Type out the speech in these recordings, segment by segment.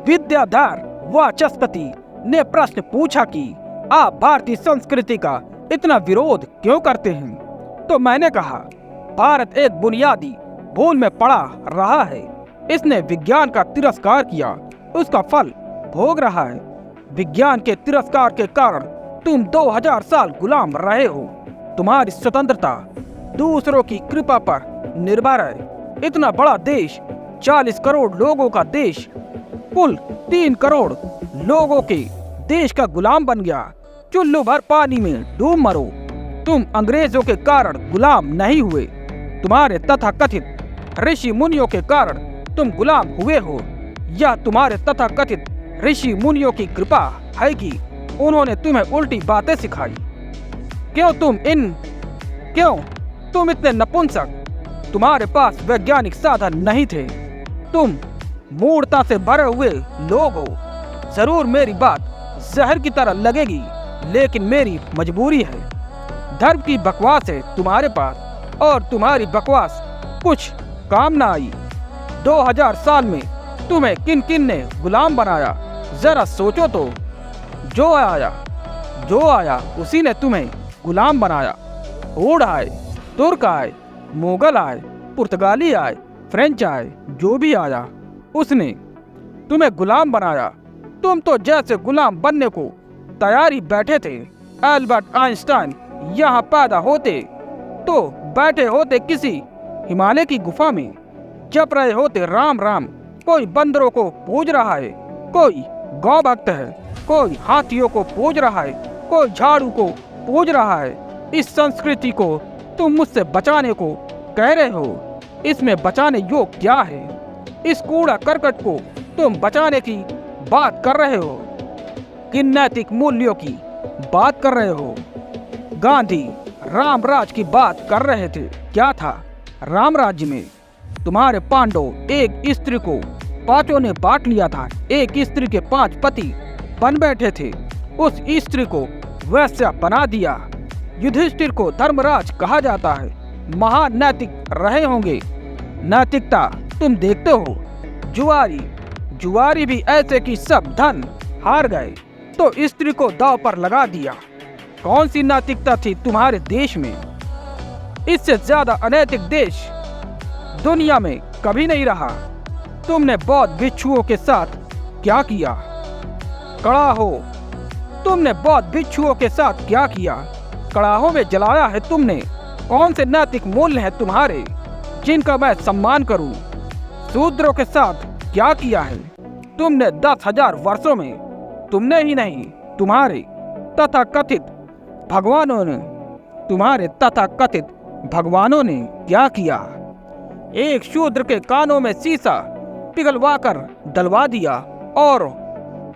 विद्याधर वाचस्पति ने प्रश्न पूछा कि आप भारतीय संस्कृति का इतना विरोध क्यों करते हैं? तो मैंने कहा, भारत एक बुनियादी भूल में पड़ा रहा है। इसने विज्ञान का तिरस्कार किया, उसका फल भोग रहा है। विज्ञान के तिरस्कार के कारण तुम 2000 साल गुलाम रहे हो। तुम्हारी स्वतंत्रता दूसरों की कृपा पर निर्भर है। इतना बड़ा देश, 40 करोड़ लोगों का देश, कुल 3 करोड़ लोगों के देश का गुलाम बन गया। चुल्लू भर पानी में डूब मरो। तुम अंग्रेजों के कारण गुलाम नहीं हुए, तुम्हारे तथाकथित ऋषि मुनियों के कारण तुम गुलाम हुए हो। यह तुम्हारे तथाकथित ऋषि मुनियों की कृपा है कि उन्होंने तुम्हें उल्टी बातें सिखाई। क्यों तुम इतने नपुंसक? तुम्हारे पास वैज्ञानिक साधन नहीं थे। तुम मूर्खता से भरे हुए लोग हो। जरूर मेरी बात जहर की तरह लगेगी, लेकिन मेरी मजबूरी है। धर्म की बकवास है तुम्हारे पास, और तुम्हारी बकवास कुछ काम ना आई। 2000 साल में तुम्हें किन किन ने गुलाम बनाया, जरा सोचो तो। जो आया उसी ने तुम्हें गुलाम बनाया। ऊढ़ आए, तुर्क आए, मुगल आए, पुर्तगाली आए, फ्रेंच आए, जो भी आया उसने तुम्हें गुलाम बनाया। तुम तो जैसे गुलाम बनने को तैयारी बैठे थे। एल्बर्ट आइंस्टाइन यहाँ पैदा होते तो बैठे होते किसी हिमालय की गुफा में, जप रहे होते राम राम। कोई बंदरों को पूज रहा है, कोई गौ भक्त है, कोई हाथियों को पूज रहा है, कोई झाड़ू को पूज रहा है। इस संस्कृति को तुम मुझसे बचाने को कह रहे हो। इसमें बचाने योग क्या है? इस कूड़ा करकट को तुम बचाने की बात कर रहे हो? किन नैतिक मूल्यों की बात कर रहे हो? गांधी रामराज की बात कर रहे थे। क्या था राम राज्य में? तुम्हारे पांडव एक स्त्री को पांचों ने बांट लिया था। एक स्त्री के 5 पति बन बैठे थे। उस स्त्री को वैश्या बना दिया। युधिष्ठिर को धर्मराज कहा जाता है। महान नैतिक रहे होंगे। नैतिकता तुम देखते हो। जुआरी भी ऐसे कि सब धन हार गए तो स्त्री को दांव पर लगा दिया। कौन सी नैतिकता थी तुम्हारे देश में? इससे ज्यादा अनैतिक देश दुनिया में कभी नहीं रहा। तुमने बौद्ध भिक्षुओं के साथ क्या किया? तुमने बौद्ध भिक्षुओं के साथ क्या किया? कड़ाहों में जलाया है तुमने। कौन से नैतिक मूल्य हैं तुम्हारे जिनका मैं सम्मान करूं? शूद्रों के साथ क्या किया है तुमने? 10,000 वर्षों में तुमने ही नहीं, तुम्हारे तथाकथित भगवानों ने क्या किया? एक शूद्र के कानों में शीशा पिघलवाकर डलवा दिया। और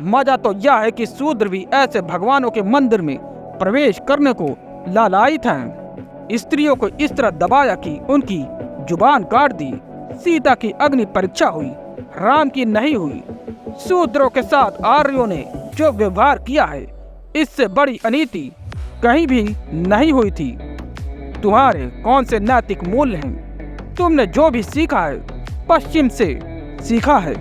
मजा तो यह है कि शूद्र भी ऐसे भगवानों के मंदिर में प्रवेश करने को लालायित हैं। स्त्रियों को इस तरह दबाया कि उनकी जुबान काट दी। सीता की अग्नि परीक्षा हुई, राम की नहीं हुई। शूद्रों के साथ आर्यों ने जो व्यवहार किया है, इससे बड़ी अनीति कहीं भी नहीं हुई थी। तुम्हारे कौन से नैतिक मूल्य हैं? तुमने जो भी सीखा है पश्चिम से सीखा है।